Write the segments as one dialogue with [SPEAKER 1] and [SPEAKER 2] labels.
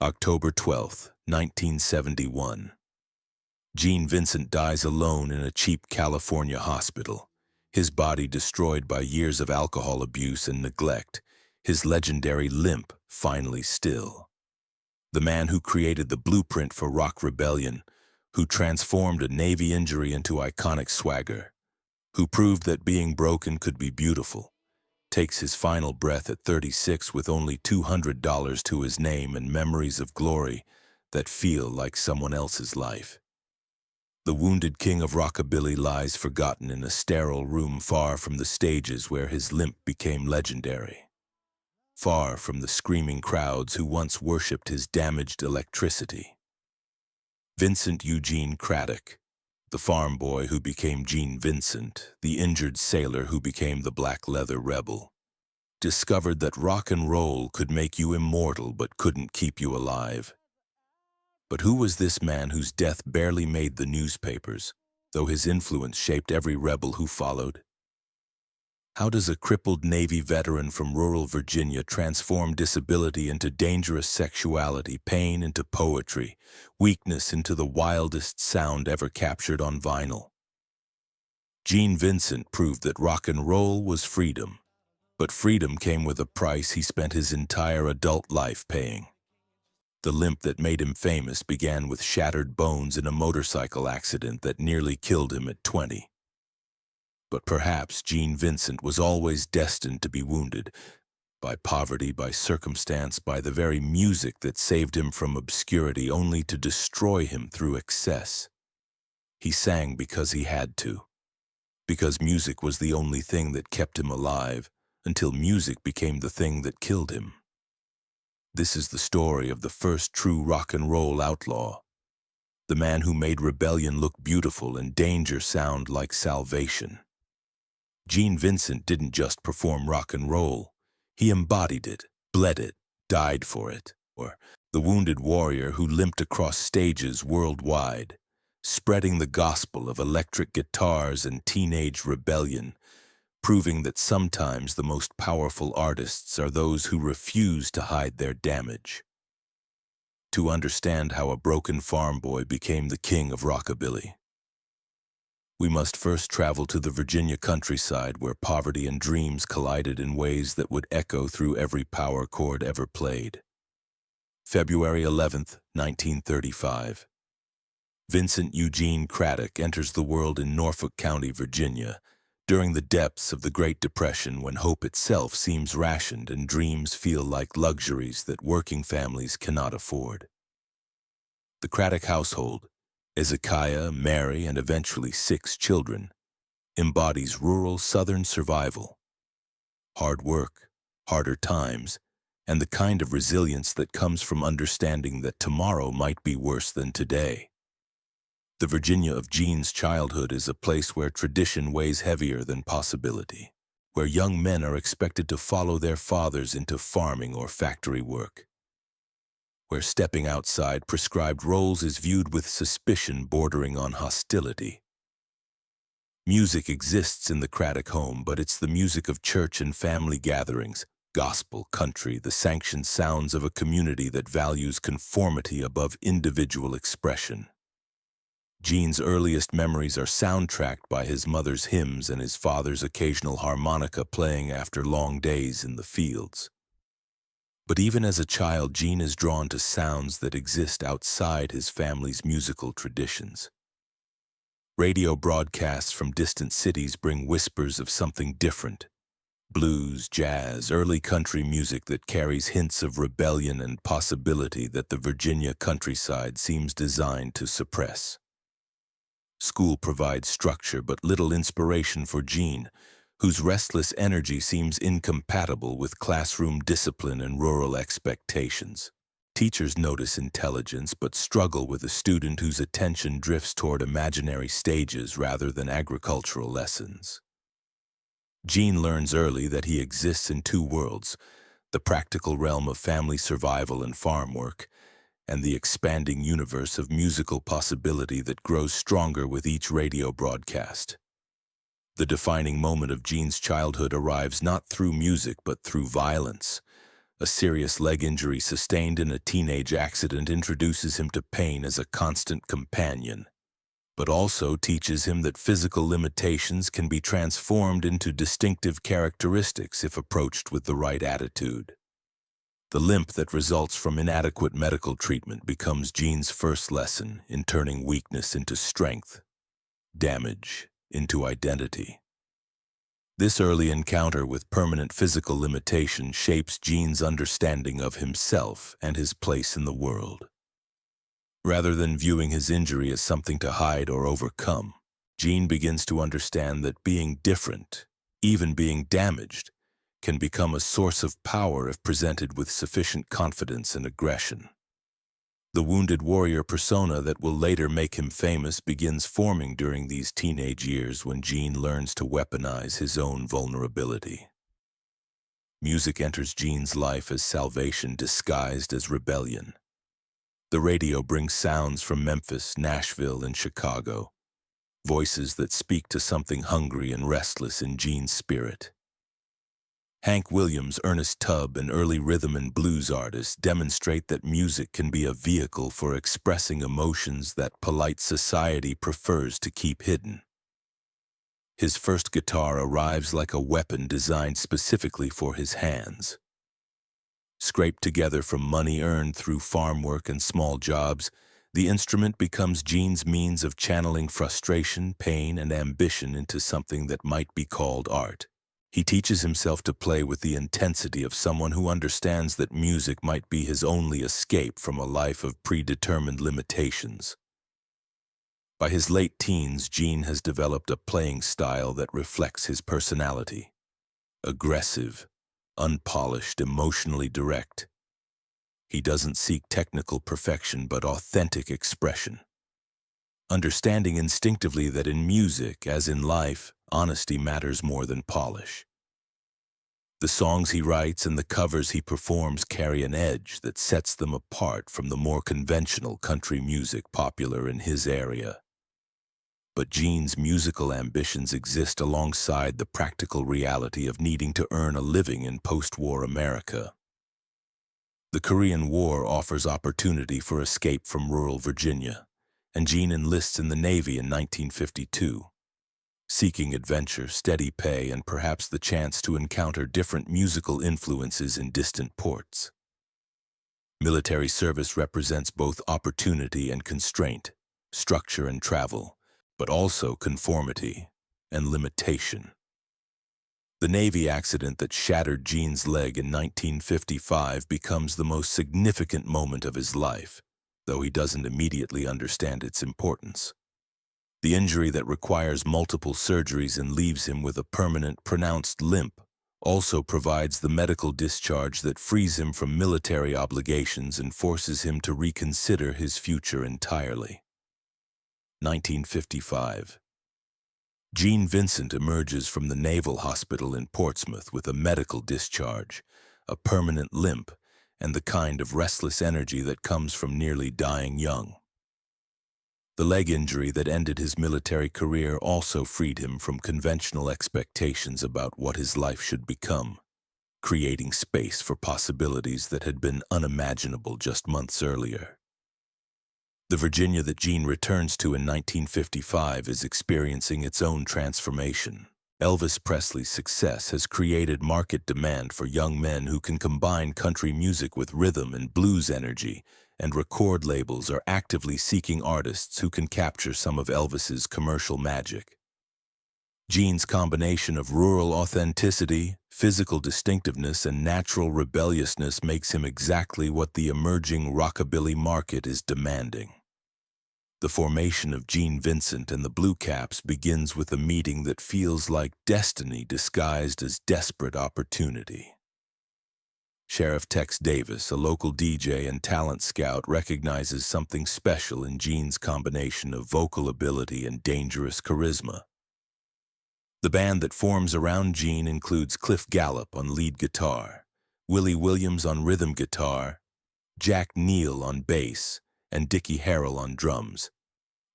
[SPEAKER 1] October 12, 1971. Gene Vincent dies alone in a cheap California hospital, his body destroyed by years of alcohol abuse and neglect, his legendary limp finally still. The man who created the blueprint for rock rebellion, who transformed a Navy injury into iconic swagger, who proved that being broken could be beautiful, takes his final breath at 36 with only $200 to his name and memories of glory that feel like someone else's life. The wounded king of rockabilly lies forgotten in a sterile room far from the stages where his limp became legendary, far from the screaming crowds who once worshipped his damaged electricity. Vincent Eugene Craddock, the farm boy who became Gene Vincent, the injured sailor who became the black leather rebel, discovered that rock and roll could make you immortal but couldn't keep you alive. But who was this man whose death barely made the newspapers, though his influence shaped every rebel who followed? How does a crippled Navy veteran from rural Virginia transform disability into dangerous sexuality, pain into poetry, weakness into the wildest sound ever captured on vinyl? Gene Vincent proved that rock and roll was freedom, but freedom came with a price he spent his entire adult life paying. The limp that made him famous began with shattered bones in a motorcycle accident that nearly killed him at 20. But perhaps Gene Vincent was always destined to be wounded by poverty, by circumstance, by the very music that saved him from obscurity only to destroy him through excess. He sang because he had to, because music was the only thing that kept him alive, until music became the thing that killed him. This is the story of the first true rock and roll outlaw, the man who made rebellion look beautiful and danger sound like salvation. Gene Vincent didn't just perform rock and roll, he embodied it, bled it, died for it, or the wounded warrior who limped across stages worldwide, spreading the gospel of electric guitars and teenage rebellion, proving that sometimes the most powerful artists are those who refuse to hide their damage. To understand how a broken farm boy became the king of rockabilly, we must first travel to the Virginia countryside where poverty and dreams collided in ways that would echo through every power chord ever played. February 11th, 1935. Vincent Eugene Craddock enters the world in Norfolk County, Virginia, during the depths of the Great Depression when hope itself seems rationed and dreams feel like luxuries that working families cannot afford. The Craddock household, Ezekiah, Mary, and eventually 6 children, embodies rural Southern survival. Hard work, harder times, and the kind of resilience that comes from understanding that tomorrow might be worse than today. The Virginia of Gene's childhood is a place where tradition weighs heavier than possibility, where young men are expected to follow their fathers into farming or factory work, where stepping outside prescribed roles is viewed with suspicion bordering on hostility. Music exists in the Craddock home, but it's the music of church and family gatherings, gospel, country, the sanctioned sounds of a community that values conformity above individual expression. Gene's earliest memories are soundtracked by his mother's hymns and his father's occasional harmonica playing after long days in the fields. But even as a child, Gene is drawn to sounds that exist outside his family's musical traditions. Radio broadcasts from distant cities bring whispers of something different. Blues, jazz, early country music that carries hints of rebellion and possibility that the Virginia countryside seems designed to suppress. School provides structure but little inspiration for Gene, whose restless energy seems incompatible with classroom discipline and rural expectations. Teachers notice intelligence but struggle with a student whose attention drifts toward imaginary stages rather than agricultural lessons. Gene learns early that he exists in 2 worlds, the practical realm of family survival and farm work, and the expanding universe of musical possibility that grows stronger with each radio broadcast. The defining moment of Gene's childhood arrives not through music but through violence, A serious leg injury sustained in a teenage accident introduces him to pain as a constant companion, but also teaches him that physical limitations can be transformed into distinctive characteristics if approached with the right attitude. The limp that results from inadequate medical treatment becomes Gene's first lesson in turning weakness into strength, damage into identity. This early encounter with permanent physical limitation shapes Gene's understanding of himself and his place in the world. Rather than viewing his injury as something to hide or overcome, Gene begins to understand that being different, even being damaged, can become a source of power if presented with sufficient confidence and aggression. The wounded warrior persona that will later make him famous begins forming during these teenage years when Gene learns to weaponize his own vulnerability. Music enters Gene's life as salvation disguised as rebellion. The radio brings sounds from Memphis, Nashville, and Chicago, voices that speak to something hungry and restless in Gene's spirit. Hank Williams, Ernest Tubb, and early rhythm and blues artists demonstrate that music can be a vehicle for expressing emotions that polite society prefers to keep hidden. His first guitar arrives like a weapon designed specifically for his hands. Scraped together from money earned through farm work and small jobs, the instrument becomes Gene's means of channeling frustration, pain, and ambition into something that might be called art. He teaches himself to play with the intensity of someone who understands that music might be his only escape from a life of predetermined limitations. By his late teens, Gene has developed a playing style that reflects his personality. Aggressive, unpolished, emotionally direct. He doesn't seek technical perfection but authentic expression. Understanding instinctively that in music, as in life, honesty matters more than polish. The songs he writes and the covers he performs carry an edge that sets them apart from the more conventional country music popular in his area. But Gene's musical ambitions exist alongside the practical reality of needing to earn a living in post-war America. The Korean War offers opportunity for escape from rural Virginia, and Gene enlists in the Navy in 1952, seeking adventure, steady pay, and perhaps the chance to encounter different musical influences in distant ports. Military service represents both opportunity and constraint, structure and travel, but also conformity and limitation. The Navy accident that shattered Gene's leg in 1955 becomes the most significant moment of his life, though he doesn't immediately understand its importance. The injury that requires multiple surgeries and leaves him with a permanent, pronounced limp also provides the medical discharge that frees him from military obligations and forces him to reconsider his future entirely. 1955. Gene Vincent emerges from the Naval Hospital in Portsmouth with a medical discharge, a permanent limp, and the kind of restless energy that comes from nearly dying young. The leg injury that ended his military career also freed him from conventional expectations about what his life should become, creating space for possibilities that had been unimaginable just months earlier. The Virginia that Gene returns to in 1955 is experiencing its own transformation. Elvis Presley's success has created market demand for young men who can combine country music with rhythm and blues energy, and record labels are actively seeking artists who can capture some of Elvis's commercial magic. Gene's combination of rural authenticity, physical distinctiveness, and natural rebelliousness makes him exactly what the emerging rockabilly market is demanding. The formation of Gene Vincent and the Blue Caps begins with a meeting that feels like destiny disguised as desperate opportunity. Sheriff Tex Davis, a local DJ and talent scout, recognizes something special in Gene's combination of vocal ability and dangerous charisma. The band that forms around Gene includes Cliff Gallup on lead guitar, Willie Williams on rhythm guitar, Jack Neal on bass, and Dickie Harrell on drums,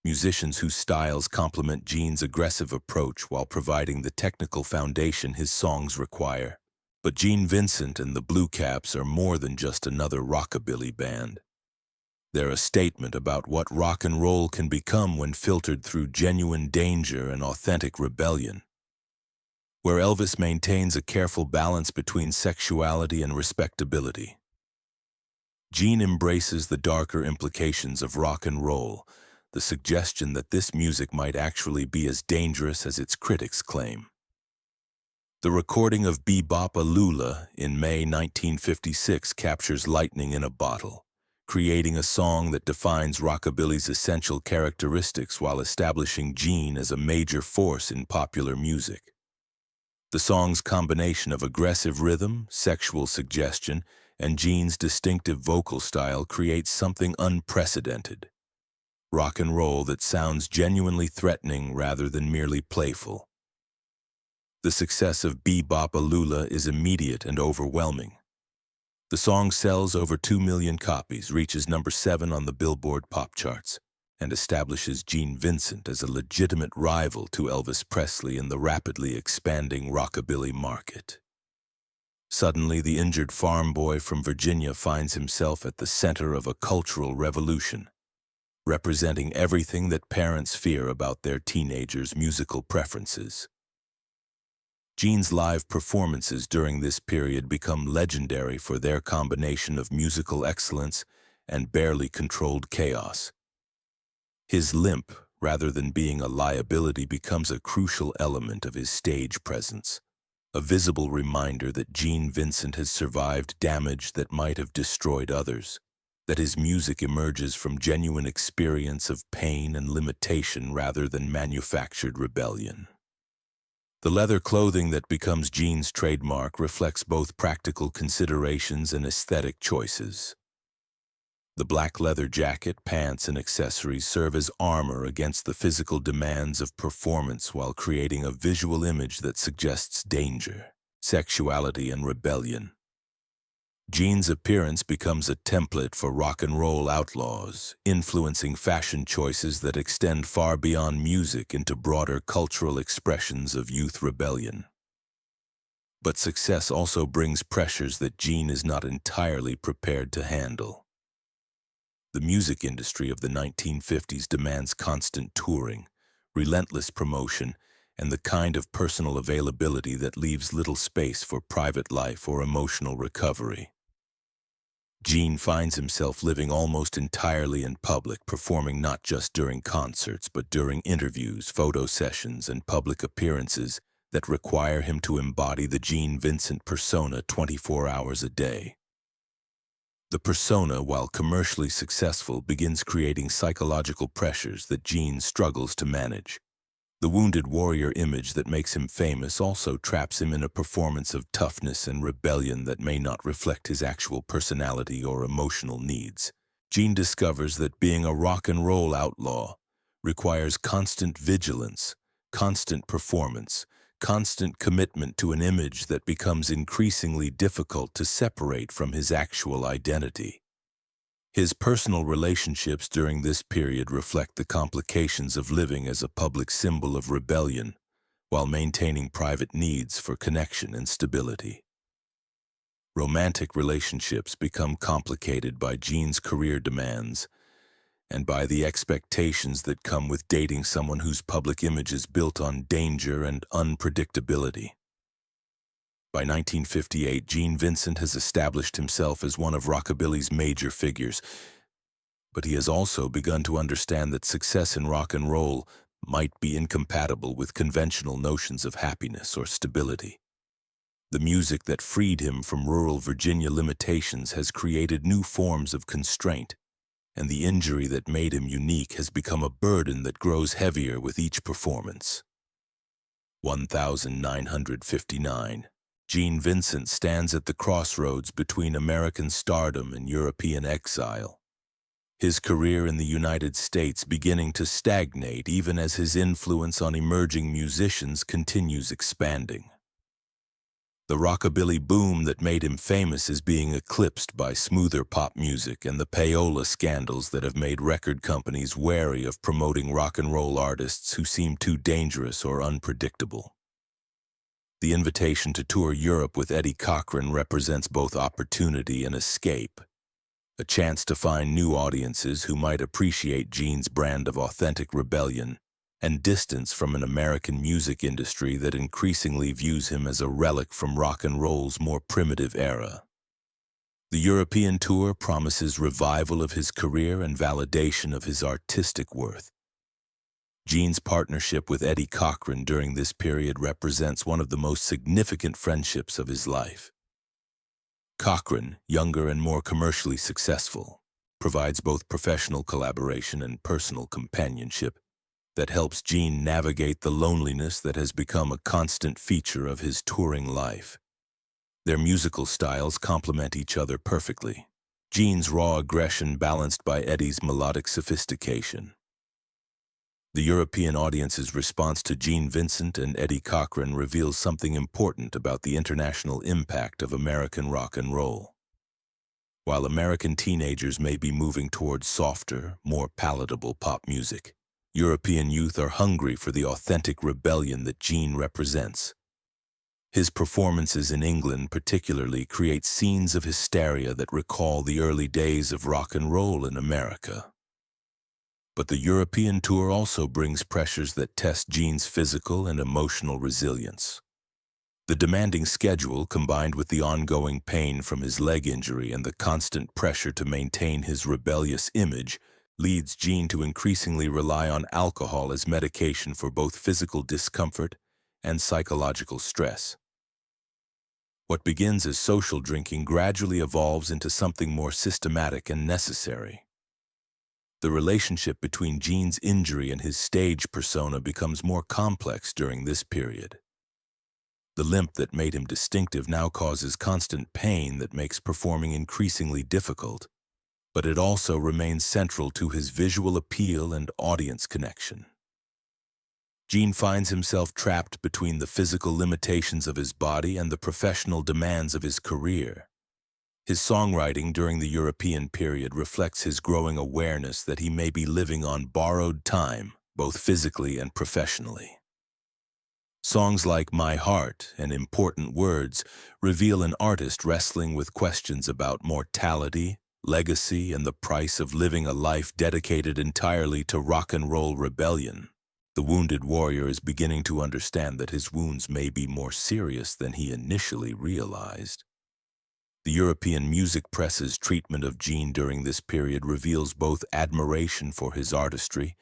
[SPEAKER 1] musicians whose styles complement Gene's aggressive approach while providing the technical foundation his songs require. But Gene Vincent and the Blue Caps are more than just another rockabilly band. They're a statement about what rock and roll can become when filtered through genuine danger and authentic rebellion. Where Elvis maintains a careful balance between sexuality and respectability, Gene embraces the darker implications of rock and roll, the suggestion that this music might actually be as dangerous as its critics claim. The recording of Be-Bop-A-Lula in May 1956 captures lightning in a bottle, creating a song that defines rockabilly's essential characteristics while establishing Gene as a major force in popular music. The song's combination of aggressive rhythm, sexual suggestion, and Gene's distinctive vocal style creates something unprecedented. Rock and roll that sounds genuinely threatening rather than merely playful. The success of Be-Bop-A-Lula is immediate and overwhelming. The song sells over 2 million copies, reaches number 7 on the Billboard pop charts, and establishes Gene Vincent as a legitimate rival to Elvis Presley in the rapidly expanding rockabilly market. Suddenly, the injured farm boy from Virginia finds himself at the center of a cultural revolution, representing everything that parents fear about their teenagers' musical preferences. Gene's live performances during this period become legendary for their combination of musical excellence and barely controlled chaos. His limp, rather than being a liability, becomes a crucial element of his stage presence, a visible reminder that Gene Vincent has survived damage that might have destroyed others, that his music emerges from genuine experience of pain and limitation rather than manufactured rebellion. The leather clothing that becomes Gene's trademark reflects both practical considerations and aesthetic choices. The black leather jacket, pants, and accessories serve as armor against the physical demands of performance while creating a visual image that suggests danger, sexuality, and rebellion. Gene's appearance becomes a template for rock and roll outlaws, influencing fashion choices that extend far beyond music into broader cultural expressions of youth rebellion. But success also brings pressures that Gene is not entirely prepared to handle. The music industry of the 1950s demands constant touring, relentless promotion, and the kind of personal availability that leaves little space for private life or emotional recovery. Gene finds himself living almost entirely in public, performing not just during concerts, but during interviews, photo sessions, and public appearances that require him to embody the Gene Vincent persona 24 hours a day. The persona, while commercially successful, begins creating psychological pressures that Gene struggles to manage. The wounded warrior image that makes him famous also traps him in a performance of toughness and rebellion that may not reflect his actual personality or emotional needs. Gene discovers that being a rock and roll outlaw requires constant vigilance, constant performance, constant commitment to an image that becomes increasingly difficult to separate from his actual identity. His personal relationships during this period reflect the complications of living as a public symbol of rebellion while maintaining private needs for connection and stability. Romantic relationships become complicated by Gene's career demands and by the expectations that come with dating someone whose public image is built on danger and unpredictability. By 1958, Gene Vincent has established himself as one of rockabilly's major figures, but he has also begun to understand that success in rock and roll might be incompatible with conventional notions of happiness or stability. The music that freed him from rural Virginia limitations has created new forms of constraint, and the injury that made him unique has become a burden that grows heavier with each performance. 1959. Gene Vincent stands at the crossroads between American stardom and European exile. His career in the United States beginning to stagnate even as his influence on emerging musicians continues expanding. The rockabilly boom that made him famous is being eclipsed by smoother pop music and the payola scandals that have made record companies wary of promoting rock and roll artists who seem too dangerous or unpredictable. The invitation to tour Europe with Eddie Cochran represents both opportunity and escape, a chance to find new audiences who might appreciate Gene's brand of authentic rebellion and distance from an American music industry that increasingly views him as a relic from rock and roll's more primitive era. The European tour promises revival of his career and validation of his artistic worth. Gene's partnership with Eddie Cochran during this period represents one of the most significant friendships of his life. Cochran, younger and more commercially successful, provides both professional collaboration and personal companionship that helps Gene navigate the loneliness that has become a constant feature of his touring life. Their musical styles complement each other perfectly, Gene's raw aggression balanced by Eddie's melodic sophistication. The European audience's response to Gene Vincent and Eddie Cochran reveals something important about the international impact of American rock and roll. While American teenagers may be moving towards softer, more palatable pop music, European youth are hungry for the authentic rebellion that Gene represents. His performances in England particularly create scenes of hysteria that recall the early days of rock and roll in America. But the European tour also brings pressures that test Gene's physical and emotional resilience. The demanding schedule, combined with the ongoing pain from his leg injury and the constant pressure to maintain his rebellious image, leads Gene to increasingly rely on alcohol as medication for both physical discomfort and psychological stress. What begins as social drinking gradually evolves into something more systematic and necessary. The relationship between Gene's injury and his stage persona becomes more complex during this period. The limp that made him distinctive now causes constant pain that makes performing increasingly difficult, but it also remains central to his visual appeal and audience connection. Gene finds himself trapped between the physical limitations of his body and the professional demands of his career. His songwriting during the European period reflects his growing awareness that he may be living on borrowed time, both physically and professionally. Songs like My Heart and Important Words reveal an artist wrestling with questions about mortality, legacy, and the price of living a life dedicated entirely to rock and roll rebellion. The wounded warrior is beginning to understand that his wounds may be more serious than he initially realized. The European music press's treatment of Gene during this period reveals both admiration for his artistry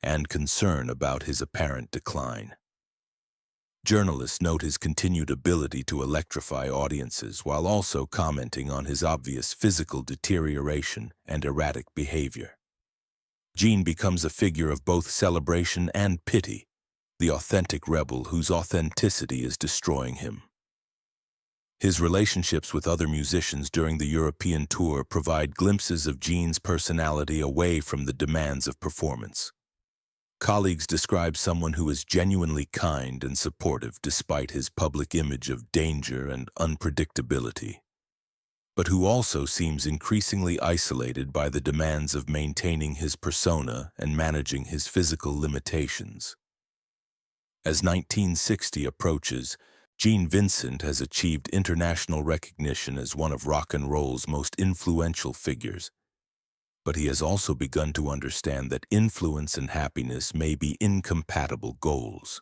[SPEAKER 1] and concern about his apparent decline. Journalists note his continued ability to electrify audiences while also commenting on his obvious physical deterioration and erratic behavior. Gene becomes a figure of both celebration and pity, the authentic rebel whose authenticity is destroying him. His relationships with other musicians during the European tour provide glimpses of Gene's personality away from the demands of performance. Colleagues describe someone who is genuinely kind and supportive despite his public image of danger and unpredictability, but who also seems increasingly isolated by the demands of maintaining his persona and managing his physical limitations. As 1960 approaches, Gene Vincent has achieved international recognition as one of rock and roll's most influential figures, but he has also begun to understand that influence and happiness may be incompatible goals.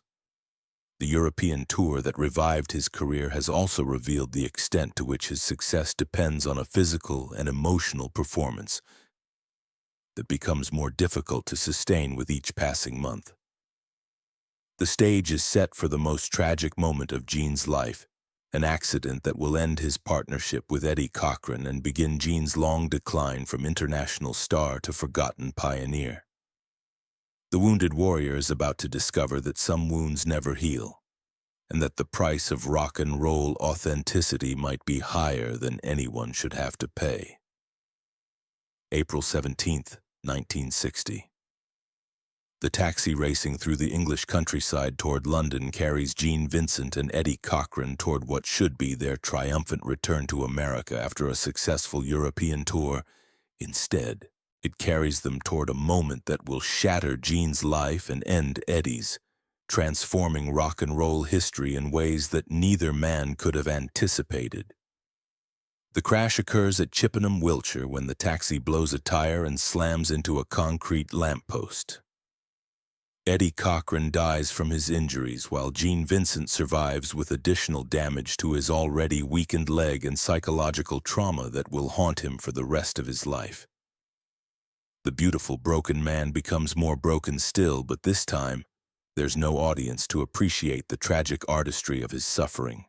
[SPEAKER 1] The European tour that revived his career has also revealed the extent to which his success depends on a physical and emotional performance that becomes more difficult to sustain with each passing month. The stage is set for the most tragic moment of Gene's life, an accident that will end his partnership with Eddie Cochran and begin Gene's long decline from international star to forgotten pioneer. The wounded warrior is about to discover that some wounds never heal, and that the price of rock and roll authenticity might be higher than anyone should have to pay. April 17th, 1960. The taxi racing through the English countryside toward London carries Gene Vincent and Eddie Cochran toward what should be their triumphant return to America after a successful European tour. Instead, it carries them toward a moment that will shatter Gene's life and end Eddie's, transforming rock and roll history in ways that neither man could have anticipated. The crash occurs at Chippenham, Wiltshire, when the taxi blows a tire and slams into a concrete lamppost. Eddie Cochran dies from his injuries, while Gene Vincent survives with additional damage to his already weakened leg and psychological trauma that will haunt him for the rest of his life. The beautiful broken man becomes more broken still, but this time, there's no audience to appreciate the tragic artistry of his suffering.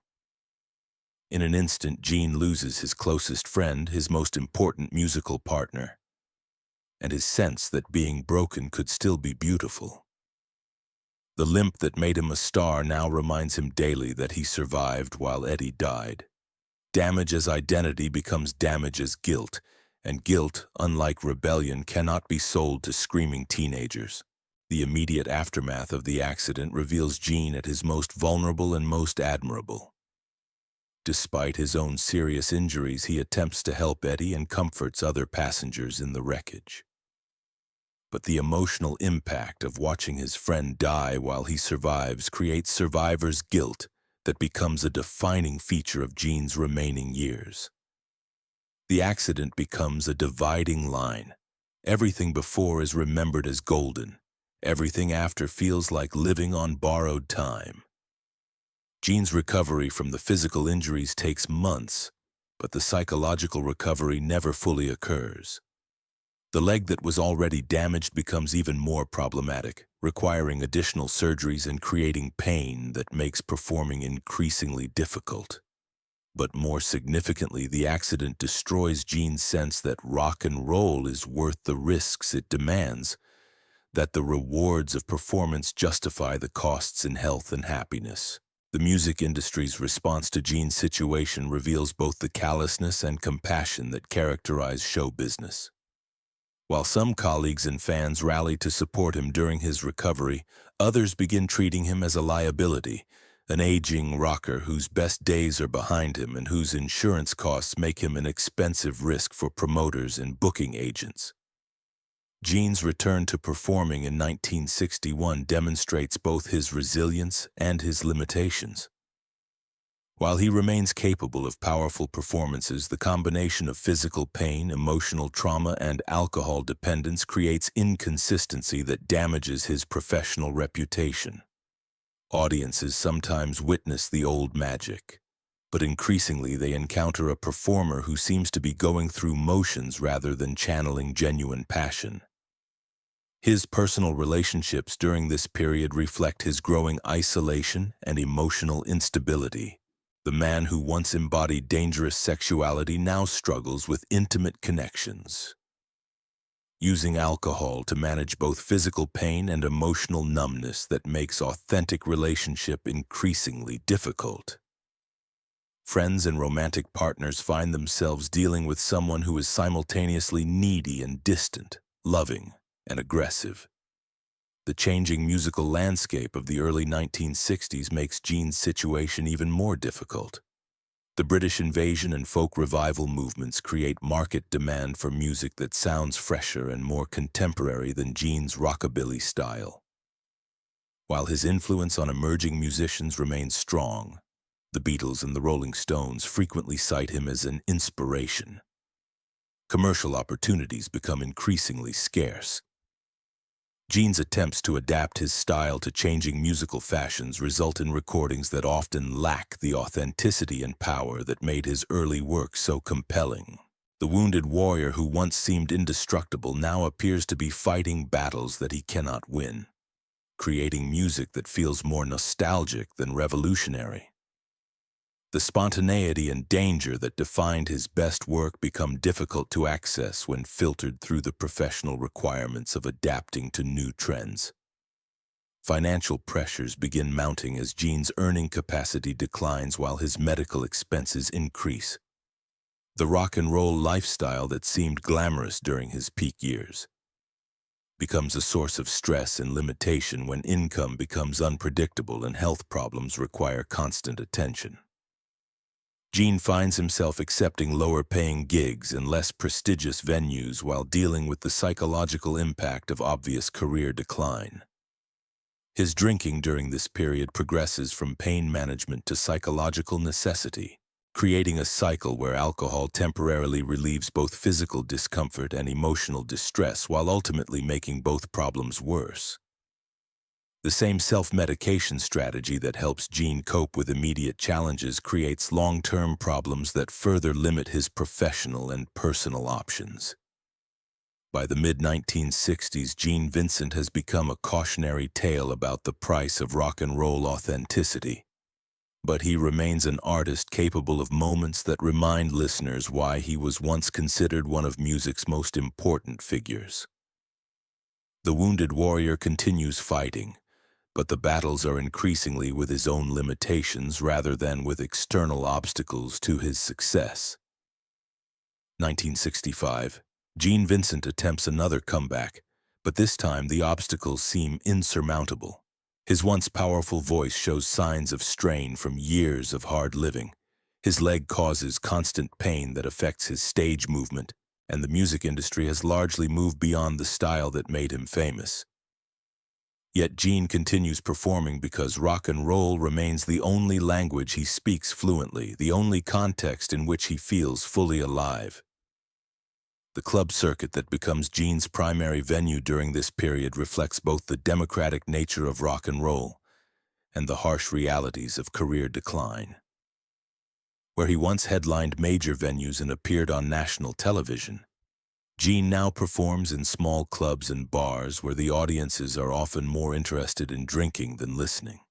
[SPEAKER 1] In an instant, Gene loses his closest friend, his most important musical partner, and his sense that being broken could still be beautiful. The limp that made him a star now reminds him daily that he survived while Eddie died. Damage as identity becomes damage as guilt, and guilt, unlike rebellion, cannot be sold to screaming teenagers. The immediate aftermath of the accident reveals Gene at his most vulnerable and most admirable. Despite his own serious injuries, he attempts to help Eddie and comforts other passengers in the wreckage. But the emotional impact of watching his friend die while he survives creates survivor's guilt that becomes a defining feature of Gene's remaining years. The accident becomes a dividing line. Everything before is remembered as golden. Everything after feels like living on borrowed time. Gene's recovery from the physical injuries takes months, but the psychological recovery never fully occurs. The leg that was already damaged becomes even more problematic, requiring additional surgeries and creating pain that makes performing increasingly difficult. But more significantly, the accident destroys Gene's sense that rock and roll is worth the risks it demands, that the rewards of performance justify the costs in health and happiness. The music industry's response to Gene's situation reveals both the callousness and compassion that characterize show business. While some colleagues and fans rally to support him during his recovery, others begin treating him as a liability, an aging rocker whose best days are behind him and whose insurance costs make him an expensive risk for promoters and booking agents. Gene's return to performing in 1961 demonstrates both his resilience and his limitations. While he remains capable of powerful performances, the combination of physical pain, emotional trauma, and alcohol dependence creates inconsistency that damages his professional reputation. Audiences sometimes witness the old magic, but increasingly they encounter a performer who seems to be going through motions rather than channeling genuine passion. His personal relationships during this period reflect his growing isolation and emotional instability. The man who once embodied dangerous sexuality now struggles with intimate connections, using alcohol to manage both physical pain and emotional numbness that makes authentic relationship increasingly difficult. Friends and romantic partners find themselves dealing with someone who is simultaneously needy and distant, loving and aggressive. The changing musical landscape of the early 1960s makes Gene's situation even more difficult. The British invasion and folk revival movements create market demand for music that sounds fresher and more contemporary than Gene's rockabilly style. While his influence on emerging musicians remains strong, the Beatles and the Rolling Stones frequently cite him as an inspiration. Commercial opportunities become increasingly scarce. Gene's attempts to adapt his style to changing musical fashions result in recordings that often lack the authenticity and power that made his early work so compelling. The wounded warrior who once seemed indestructible now appears to be fighting battles that he cannot win, creating music that feels more nostalgic than revolutionary. The spontaneity and danger that defined his best work become difficult to access when filtered through the professional requirements of adapting to new trends. Financial pressures begin mounting as Gene's earning capacity declines while his medical expenses increase. The rock and roll lifestyle that seemed glamorous during his peak years becomes a source of stress and limitation when income becomes unpredictable and health problems require constant attention. Gene finds himself accepting lower-paying gigs and less prestigious venues while dealing with the psychological impact of obvious career decline. His drinking during this period progresses from pain management to psychological necessity, creating a cycle where alcohol temporarily relieves both physical discomfort and emotional distress while ultimately making both problems worse. The same self-medication strategy that helps Gene cope with immediate challenges creates long-term problems that further limit his professional and personal options. By the mid-1960s, Gene Vincent has become a cautionary tale about the price of rock and roll authenticity. But he remains an artist capable of moments that remind listeners why he was once considered one of music's most important figures. The wounded warrior continues fighting, but the battles are increasingly with his own limitations rather than with external obstacles to his success. 1965. Gene Vincent attempts another comeback, but this time the obstacles seem insurmountable. His once powerful voice shows signs of strain from years of hard living. His leg causes constant pain that affects his stage movement, and the music industry has largely moved beyond the style that made him famous. Yet Gene continues performing because rock and roll remains the only language he speaks fluently, the only context in which he feels fully alive. The club circuit that becomes Gene's primary venue during this period reflects both the democratic nature of rock and roll and the harsh realities of career decline. Where he once headlined major venues and appeared on national television, Gene now performs in small clubs and bars where the audiences are often more interested in drinking than listening.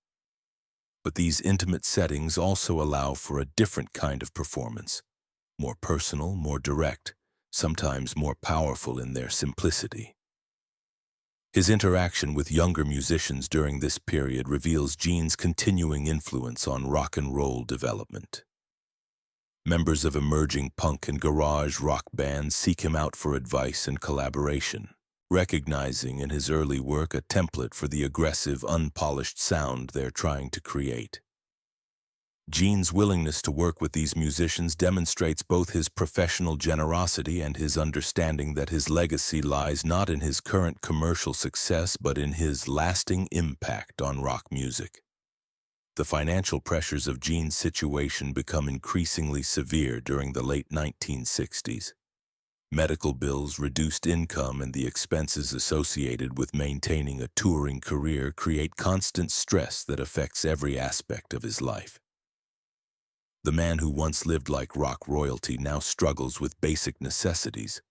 [SPEAKER 1] But these intimate settings also allow for a different kind of performance, more personal, more direct, sometimes more powerful in their simplicity. His interaction with younger musicians during this period reveals Gene's continuing influence on rock and roll development. Members of emerging punk and garage rock bands seek him out for advice and collaboration, recognizing in his early work a template for the aggressive, unpolished sound they're trying to create. Gene's willingness to work with these musicians demonstrates both his professional generosity and his understanding that his legacy lies not in his current commercial success but in his lasting impact on rock music. The financial pressures of Gene's situation become increasingly severe during the late 1960s. Medical bills, reduced income, and the expenses associated with maintaining a touring career create constant stress that affects every aspect of his life. The man who once lived like rock royalty now struggles with basic necessities,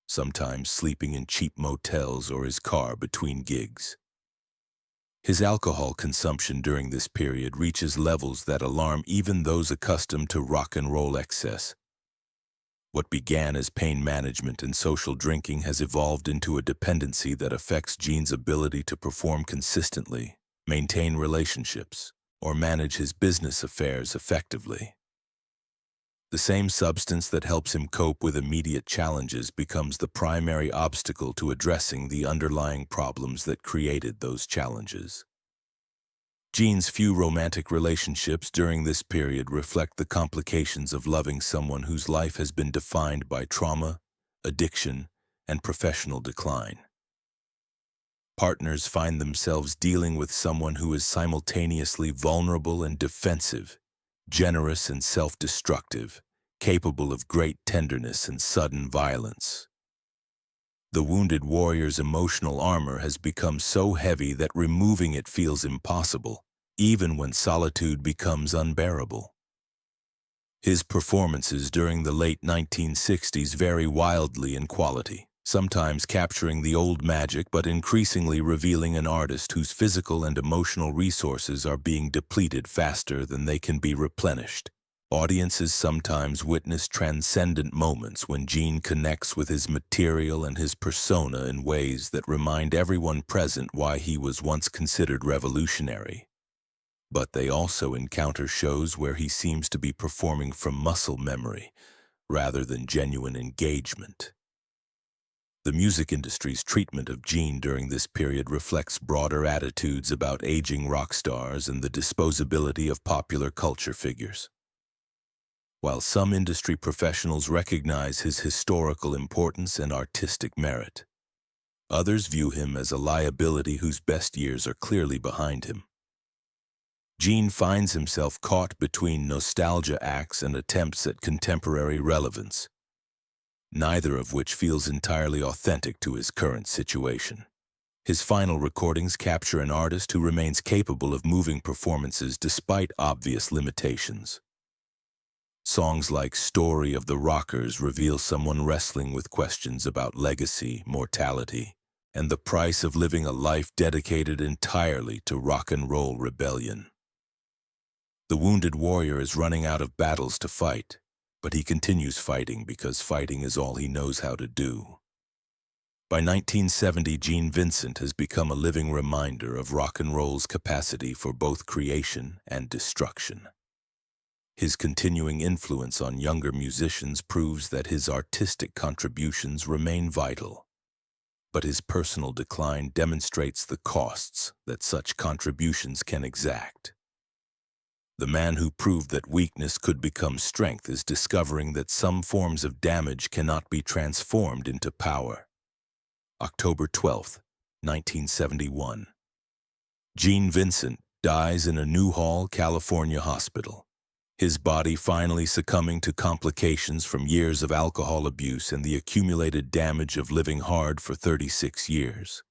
[SPEAKER 1] sometimes sleeping in cheap motels or his car between gigs. His alcohol consumption during this period reaches levels that alarm even those accustomed to rock and roll excess. What began as pain management and social drinking has evolved into a dependency that affects Gene's ability to perform consistently, maintain relationships, or manage his business affairs effectively. The same substance that helps him cope with immediate challenges becomes the primary obstacle to addressing the underlying problems that created those challenges. Gene's few romantic relationships during this period reflect the complications of loving someone whose life has been defined by trauma, addiction, and professional decline. Partners find themselves dealing with someone who is simultaneously vulnerable and defensive, generous and self-destructive, capable of great tenderness and sudden violence. The wounded warrior's emotional armor has become so heavy that removing it feels impossible, even when solitude becomes unbearable. His performances during the late 1960s vary wildly in quality, sometimes capturing the old magic but increasingly revealing an artist whose physical and emotional resources are being depleted faster than they can be replenished. Audiences sometimes witness transcendent moments when Gene connects with his material and his persona in ways that remind everyone present why he was once considered revolutionary. But they also encounter shows where he seems to be performing from muscle memory rather than genuine engagement. The music industry's treatment of Gene during this period reflects broader attitudes about aging rock stars and the disposability of popular culture figures. While some industry professionals recognize his historical importance and artistic merit, Others view him as a liability whose best years are clearly behind him. Gene finds himself caught between nostalgia acts and attempts at contemporary relevance, neither of which feels entirely authentic to his current situation. His final recordings capture an artist who remains capable of moving performances despite obvious limitations. Songs like Story of the Rockers reveal someone wrestling with questions about legacy, mortality, and the price of living a life dedicated entirely to rock and roll rebellion. The wounded warrior is running out of battles to fight, but he continues fighting because fighting is all he knows how to do. By 1970, Gene Vincent has become a living reminder of rock and roll's capacity for both creation and destruction. His continuing influence on younger musicians proves that his artistic contributions remain vital, but his personal decline demonstrates the costs that such contributions can exact. The man who proved that weakness could become strength is discovering that some forms of damage cannot be transformed into power. October 12, 1971. Gene Vincent dies in a Newhall, California hospital, his body finally succumbing to complications from years of alcohol abuse and the accumulated damage of living hard for 36 years.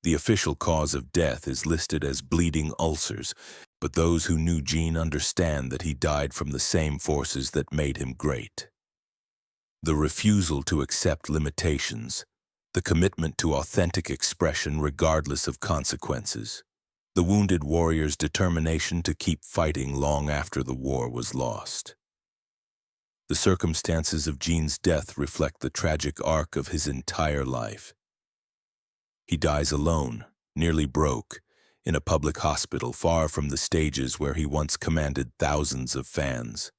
[SPEAKER 1] The official cause of death is listed as bleeding ulcers, but those who knew Gene understand that he died from the same forces that made him great. The refusal to accept limitations, the commitment to authentic expression regardless of consequences, the wounded warrior's determination to keep fighting long after the war was lost. The circumstances of Gene's death reflect the tragic arc of his entire life. He dies alone, nearly broke, in a public hospital far from the stages where he once commanded thousands of fans.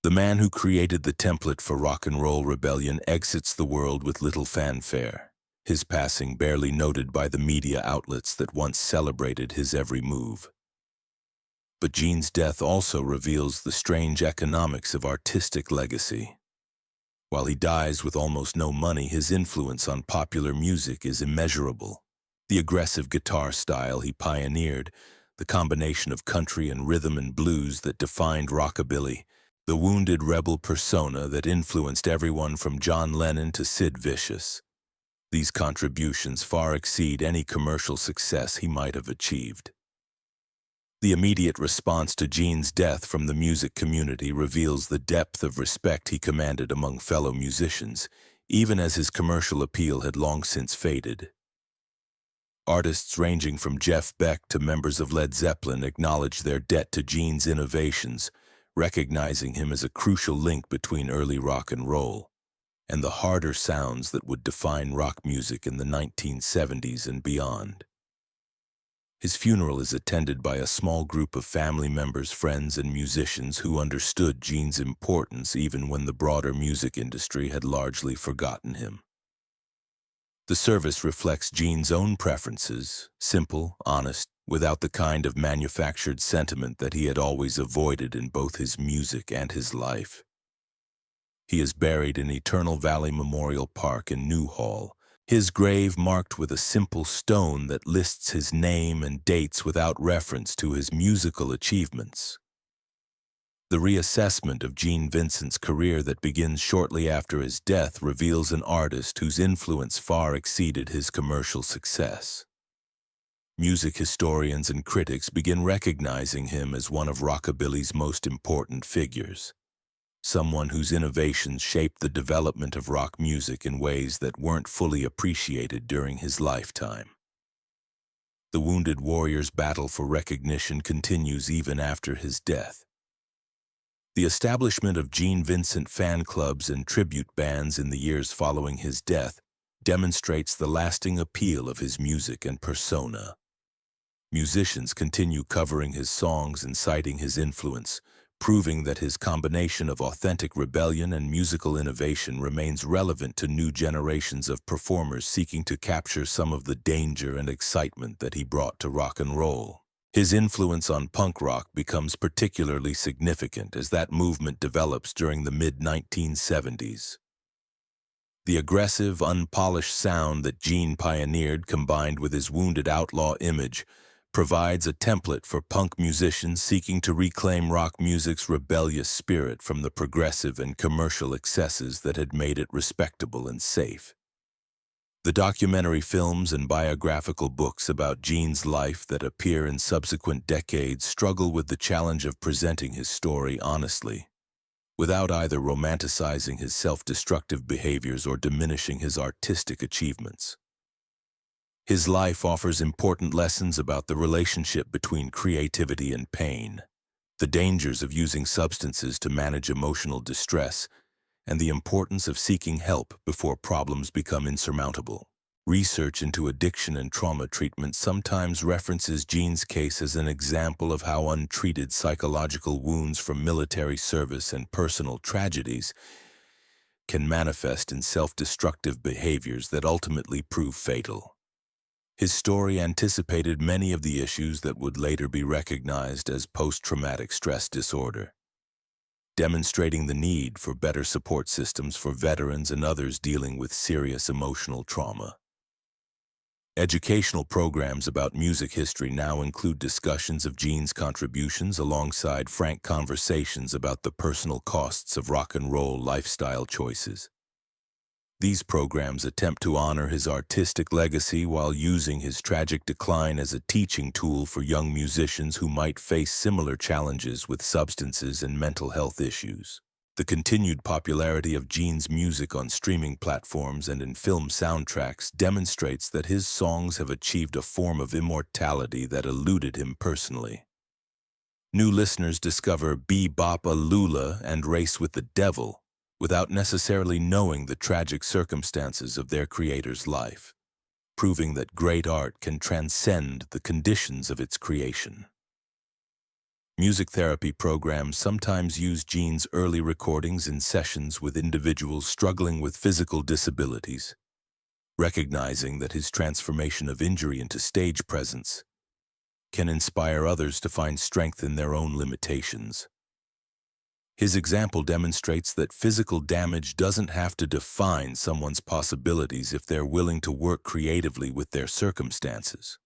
[SPEAKER 1] The man who created the template for rock and roll rebellion exits the world with little fanfare, his passing barely noted by the media outlets that once celebrated his every move. But Gene's death also reveals the strange economics of artistic legacy. While he dies with almost no money, his influence on popular music is immeasurable. The aggressive guitar style he pioneered, the combination of country and rhythm and blues that defined rockabilly, the wounded rebel persona that influenced everyone from John Lennon to Sid Vicious. These contributions far exceed any commercial success he might have achieved. The immediate response to Gene's death from the music community reveals the depth of respect he commanded among fellow musicians, even as his commercial appeal had long since faded. Artists ranging from Jeff Beck to members of Led Zeppelin acknowledge their debt to Gene's innovations, recognizing him as a crucial link between early rock and roll and the harder sounds that would define rock music in the 1970s and beyond. His funeral is attended by a small group of family members, friends, and musicians who understood Gene's importance even when the broader music industry had largely forgotten him. The service reflects Gene's own preferences, simple, honest, without the kind of manufactured sentiment that he had always avoided in both his music and his life. He is buried in Eternal Valley Memorial Park in Newhall, his grave marked with a simple stone that lists his name and dates without reference to his musical achievements. The reassessment of Gene Vincent's career that begins shortly after his death reveals an artist whose influence far exceeded his commercial success. Music historians and critics begin recognizing him as one of rockabilly's most important figures, someone whose innovations shaped the development of rock music in ways that weren't fully appreciated during his lifetime. The wounded warrior's battle for recognition continues even after his death. The establishment of Gene Vincent fan clubs and tribute bands in the years following his death demonstrates the lasting appeal of his music and persona. Musicians continue covering his songs and citing his influence, proving that his combination of authentic rebellion and musical innovation remains relevant to new generations of performers seeking to capture some of the danger and excitement that he brought to rock and roll. His influence on punk rock becomes particularly significant as that movement develops during the mid-1970s. The aggressive, unpolished sound that Gene pioneered, combined with his wounded outlaw image, provides a template for punk musicians seeking to reclaim rock music's rebellious spirit from the progressive and commercial excesses that had made it respectable and safe. The documentary films and biographical books about Gene's life that appear in subsequent decades struggle with the challenge of presenting his story honestly, without either romanticizing his self-destructive behaviors or diminishing his artistic achievements. His life offers important lessons about the relationship between creativity and pain, the dangers of using substances to manage emotional distress, and the importance of seeking help before problems become insurmountable. Research into addiction and trauma treatment sometimes references Gene's case as an example of how untreated psychological wounds from military service and personal tragedies can manifest in self-destructive behaviors that ultimately prove fatal. His story anticipated many of the issues that would later be recognized as post-traumatic stress disorder, demonstrating the need for better support systems for veterans and others dealing with serious emotional trauma. Educational programs about music history now include discussions of Gene's contributions alongside frank conversations about the personal costs of rock and roll lifestyle choices. These programs attempt to honor his artistic legacy while using his tragic decline as a teaching tool for young musicians who might face similar challenges with substances and mental health issues. The continued popularity of Gene's music on streaming platforms and in film soundtracks demonstrates that his songs have achieved a form of immortality that eluded him personally. New listeners discover Be-Bop-A-Lula and Race with the Devil without necessarily knowing the tragic circumstances of their creator's life, proving that great art can transcend the conditions of its creation. Music therapy programs sometimes use Gene's early recordings in sessions with individuals struggling with physical disabilities, recognizing that his transformation of injury into stage presence can inspire others to find strength in their own limitations. His example demonstrates that physical damage doesn't have to define someone's possibilities if they're willing to work creatively with their circumstances.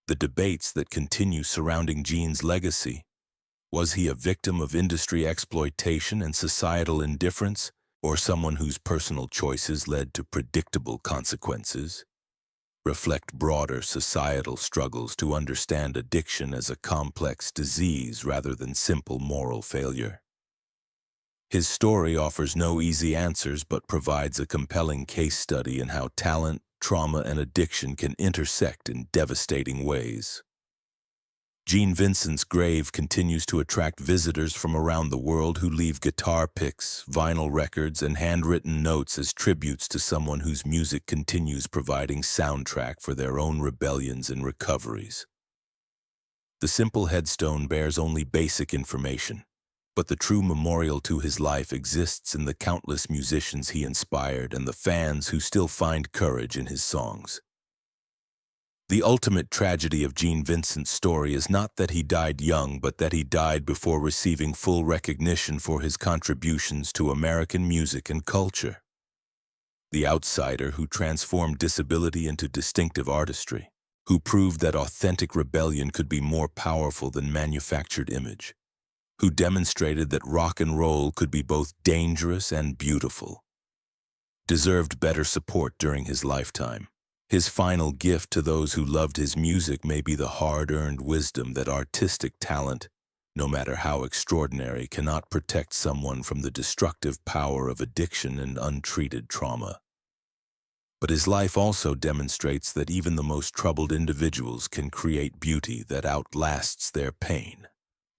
[SPEAKER 1] The debates that continue surrounding Gene's legacy — was he a victim of industry exploitation and societal indifference, or someone whose personal choices led to predictable consequences — reflect broader societal struggles to understand addiction as a complex disease rather than simple moral failure. His story offers no easy answers but provides a compelling case study in how talent, trauma, and addiction can intersect in devastating ways. Gene Vincent's grave continues to attract visitors from around the world who leave guitar picks, vinyl records, and handwritten notes as tributes to someone whose music continues providing soundtrack for their own rebellions and recoveries. The simple headstone bears only basic information, but the true memorial to his life exists in the countless musicians he inspired and the fans who still find courage in his songs. The ultimate tragedy of Gene Vincent's story is not that he died young, but that he died before receiving full recognition for his contributions to American music and culture. The outsider who transformed disability into distinctive artistry, who proved that authentic rebellion could be more powerful than manufactured image, who demonstrated that rock and roll could be both dangerous and beautiful, deserved better support during his lifetime. His final gift to those who loved his music may be the hard-earned wisdom that artistic talent, no matter how extraordinary, cannot protect someone from the destructive power of addiction and untreated trauma. But his life also demonstrates that even the most troubled individuals can create beauty that outlasts their pain,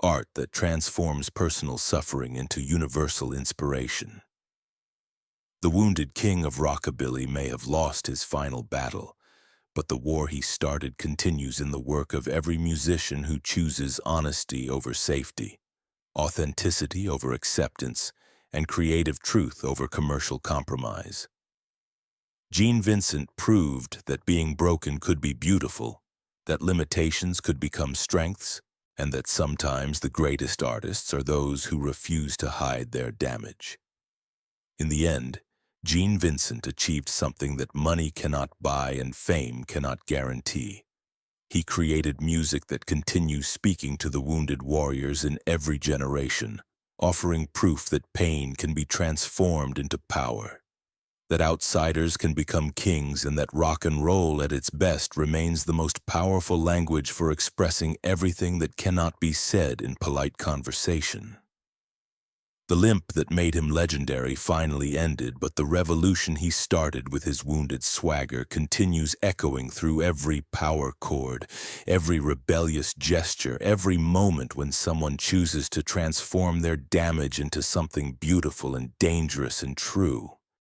[SPEAKER 1] art that transforms personal suffering into universal inspiration. The wounded king of rockabilly may have lost his final battle, but the war he started continues in the work of every musician who chooses honesty over safety, authenticity over acceptance, and creative truth over commercial compromise. Gene Vincent proved that being broken could be beautiful, that limitations could become strengths, and that sometimes the greatest artists are those who refuse to hide their damage. In the end, Gene Vincent achieved something that money cannot buy and fame cannot guarantee. He created music that continues speaking to the wounded warriors in every generation, offering proof that pain can be transformed into power, that outsiders can become kings, and that rock and roll at its best remains the most powerful language for expressing everything that cannot be said in polite conversation. The limp that made him legendary finally ended, but the revolution he started with his wounded swagger continues echoing through every power chord, every rebellious gesture, every moment when someone chooses to transform their damage into something beautiful and dangerous and true.